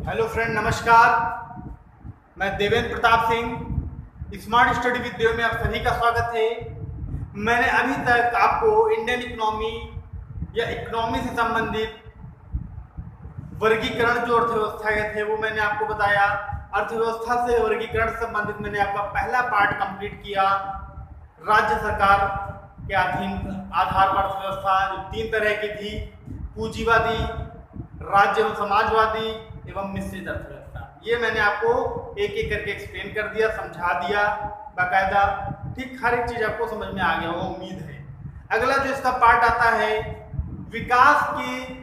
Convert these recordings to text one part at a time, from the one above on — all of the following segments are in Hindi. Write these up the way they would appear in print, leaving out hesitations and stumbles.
हेलो फ्रेंड, नमस्कार। मैं देवेंद्र प्रताप सिंह, स्मार्ट स्टडी विद्या में आप सभी का स्वागत है। मैंने अभी तक आपको इंडियन इकोनॉमी या इकोनॉमी से संबंधित वर्गीकरण जो अर्थव्यवस्था के थे वो मैंने आपको बताया। अर्थव्यवस्था से वर्गीकरण से संबंधित मैंने आपका पहला पार्ट कंप्लीट किया। राज्य सरकार के अधीन आधार पर अर्थव्यवस्था जो तीन तरह की थी, पूंजीवादी, राज्य एवं समाजवादी एवं मिश्रित अर्थव्यवस्था। ये मैंने आपको एक एक करके एक्सप्लेन कर दिया, समझा दिया बाकायदा। ठीक, हर एक चीज आपको समझ में आ गया वो उम्मीद है। अगला जो इसका पार्ट आता है विकास की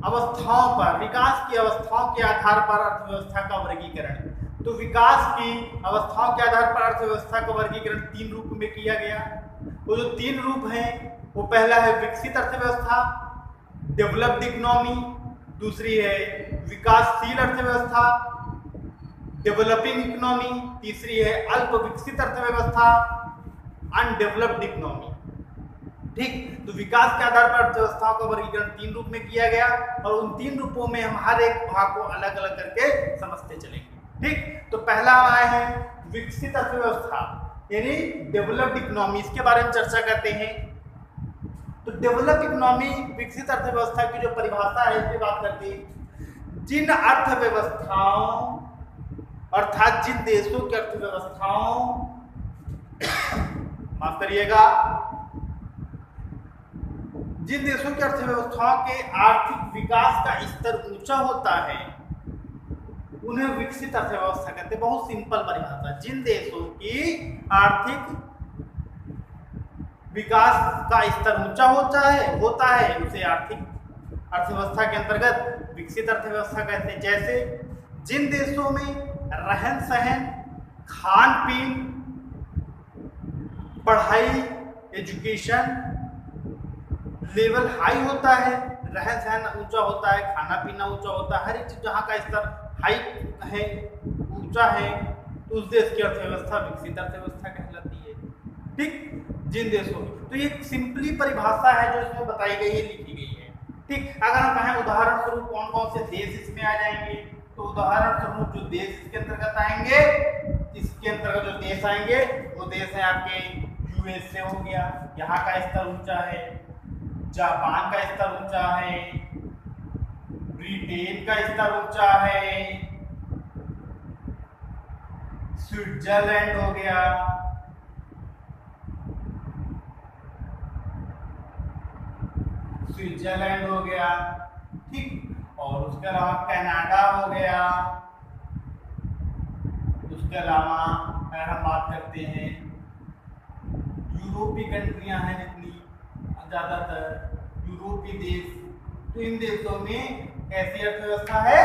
अवस्थाओं पर, विकास की अवस्थाओं के आधार पर अर्थव्यवस्था का वर्गीकरण। तो विकास की अवस्थाओं के आधार पर अर्थव्यवस्था का वर्गीकरण तीन रूप में किया गया। वो जो तीन रूप हैं वो पहला है विकसित अर्थव्यवस्था, डेवलप्ड इकोनॉमी, दूसरी है विकासशील अर्थव्यवस्था, डेवलपिंग इकोनॉमी, तीसरी है अल्प विकसित अर्थव्यवस्था, अनडेवलप्ड इकोनॉमी। ठीक, तो विकास के आधार पर अर्थव्यवस्थाओं का वर्गीकरण तीन रूप में किया गया और उन तीन रूपों में हम हर एक भाग को अलग अलग करके समझते चलेंगे। ठीक, तो पहला आया है विकसित अर्थव्यवस्था यानी डेवलप्ड इकोनॉमी। इसके बारे में चर्चा करते हैं। तो डेवलप इकोनॉमी, विकसित अर्थव्यवस्था की जो परिभाषा है इस पर बात करते हैं। जिन अर्थव्यवस्थाओं अर्थात जिन देशों की अर्थव्यवस्थाओं माफ करिएगा, जिन देशों की अर्थव्यवस्थाओं के आर्थिक विकास का स्तर ऊंचा होता है उन्हें विकसित अर्थव्यवस्था कहते हैं। बहुत सिंपल परिभाषा। जिन देशों की आर्थिक विकास का स्तर ऊंचा होता है उसे आर्थिक अर्थव्यवस्था के अंतर्गत विकसित अर्थव्यवस्था कहते हैं। जैसे जिन देशों में रहन सहन, खान पीन, पढ़ाई, एजुकेशन लेवल हाई होता है, रहन सहन ऊंचा होता है, खाना पीना ऊंचा होता है, हर एक चीज जहाँ का स्तर हाई है, ऊंचा है, तो उस देश की अर्थव्यवस्था विकसित अर्थव्यवस्था कहलाती है। ठीक, जिन देशों में। तो ये सिंपली परिभाषा है जो इसमें बताई गई है, लिखी गई है। ठीक, अगर हम कहें उदाहरण स्वरूप कौन कौन से देश इसमें आ जाएंगे, तो उदाहरण स्वरूप जो देश इसके अंतर्गत आएंगे, इसके अंतर्गत जो देश आएंगे वो देश है आपके यूएसए हो गया, यहाँ का स्तर ऊंचा है, जापान का स्तर ऊंचा है, ब्रिटेन का स्तर ऊंचा है, स्विट्जरलैंड हो गया, स्विट्जरलैंड हो गया। ठीक, और उसके अलावा कनाडा हो गया। उसके अलावा अगर हम बात करते हैं यूरोपीय कंट्रियां हैं जितनी, ज्यादातर यूरोपीय देश, तो इन देशों में कैसी अर्थव्यवस्था है?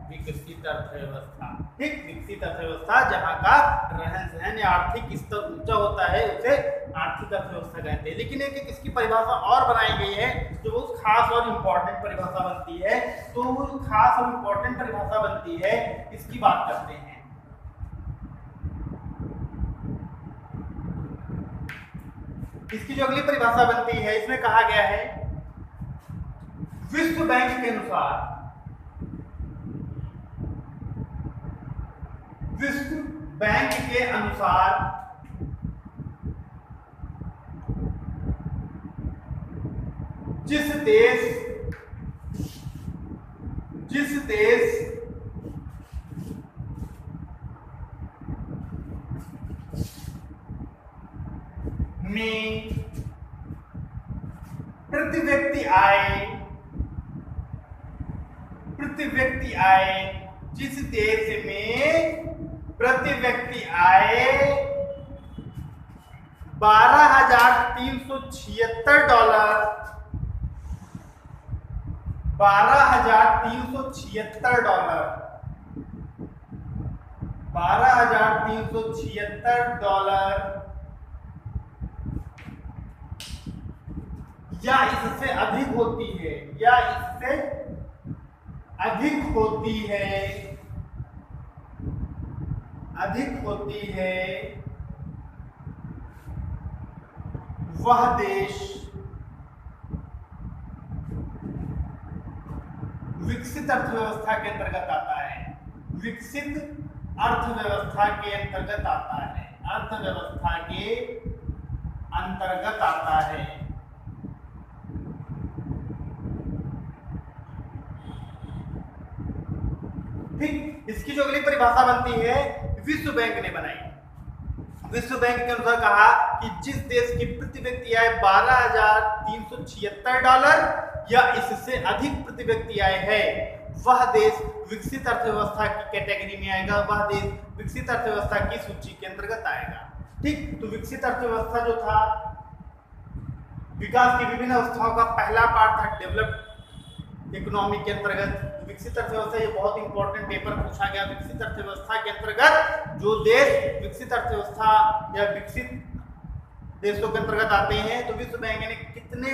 विकसित अर्थव्यवस्था। ठीक, विकसित अर्थव्यवस्था जहाँ का रहन सहन या आर्थिक स्तर ऊंचा होता है उसे आर्थिक अर्थव्यवस्था कहते हैं। लेकिन एक इसकी परिभाषा और बनाई गई है जो बहुत खास और इम्पोर्टेंट परिभाषा बनती है। तो वो खास और इम्पोर्टेंट परिभाषा बनती है, इसकी बात करते हैं। इसकी जो अगली परिभाषा बनती है इसमें कहा गया है विश्व बैंक के अनुसार, विश्व बैंक के अनुसार जिस देश में प्रति व्यक्ति आय जिस देश में प्रति व्यक्ति आय $12,376 या इससे अधिक होती है, वह देश विकसित अर्थव्यवस्था के अंतर्गत आता है, विकसित अर्थव्यवस्था के अंतर्गत आता है, अर्थव्यवस्था के अंतर्गत आता है। ठीक, इसकी जो अगली परिभाषा बनती है विश्व बैंक ने बनाई। विश्व बैंक के अनुसार कहा कि जिस देश की प्रति व्यक्ति आय $12,376 या इससे अधिक प्रति व्यक्ति आय है, वह देश विकसित अर्थव्यवस्था की कैटेगरी में आएगा, वह देश विकसित अर्थव्यवस्था की सूची के अंतर्गत आएगा। ठीक, तो विकसित अर्थव्यवस्था जो था, विकास की विभिन्न अवस्थाओं का पहला पार्ट था डेवलप्ड इकोनॉमी के अंतर्गत। विकसित अर्थव्यवस्था, ये बहुत इंपॉर्टेंट पेपर पूछा गया। विकसित अर्थव्यवस्था के अंतर्गत जो देश विकसित अर्थव्यवस्था या विकसित देशों के अंतर्गत आते हैं, तो विश्व बैंक ने कितने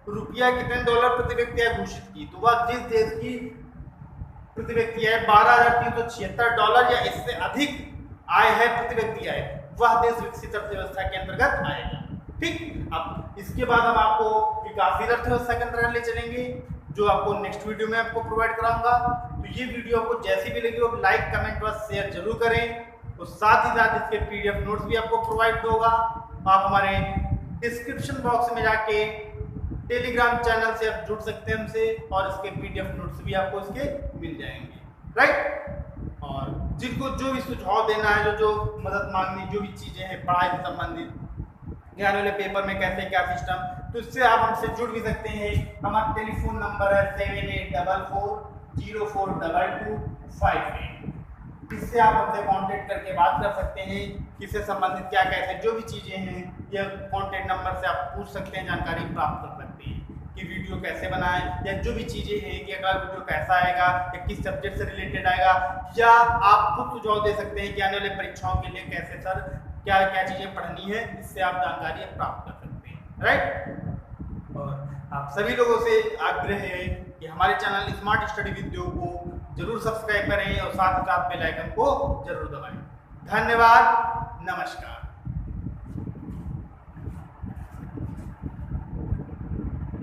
रुपया, कितने डॉलर प्रति व्यक्ति आय घोषित की, तो वह जिस देश की प्रति व्यक्ति आय $12,376 या इससे अधिक आय है प्रति व्यक्ति आय, वह देश विकसित अर्थव्यवस्था के अंतर्गत आएगा। ठीक, अब इसके बाद हम आपको विकासशील अर्थव्यवस्था के अंतर्गत ले चलेंगे, जो आपको नेक्स्ट वीडियो में आपको प्रोवाइड कराऊंगा। तो ये वीडियो आपको जैसी भी लगी हो लाइक, कमेंट और शेयर जरूर करें, और साथ ही साथ इसके पीडीएफ नोट्स भी आपको प्रोवाइड होगा। आप हमारे डिस्क्रिप्शन बॉक्स में जाके टेलीग्राम चैनल से आप जुड़ सकते हैं हमसे, और इसके पीडीएफ नोट्स भी आपको इसके मिल जाएंगे, राइट। और जिनको जो भी सुझाव देना है, जो मदद मांगनी, जो भी चीजें हैं पढ़ाई से संबंधित, आने वाले पेपर में कैसे क्या सिस्टम, तो इससे आप हमसे जुड़ भी सकते हैं। हमारा टेलीफोन नंबर है 7844042258। इससे आप हमसे कांटेक्ट करके बात कर सकते हैं, किससे संबंधित क्या कैसे जो भी चीजें हैं, यह कांटेक्ट नंबर से आप पूछ सकते हैं, जानकारी प्राप्त कर सकते हैं कि वीडियो कैसे बनाएं, या जो भी चीजें हैं कि अगला वीडियो कैसा आएगा, या किस सब्जेक्ट से रिलेटेड आएगा, या आप खुद सुझाव दे सकते हैं कि आने वाले परीक्षाओं के लिए कैसे सर क्या क्या चीजें पढ़नी है, इससे आप जानकारी प्राप्त कर सकते हैं, राइट। और आप सभी लोगों से आग्रह है कि हमारे चैनल स्मार्ट स्टडी विद को जरूर सब्सक्राइब करें और साथ ही साथ बेल आइकन को जरूर दबाएं। धन्यवाद, नमस्कार।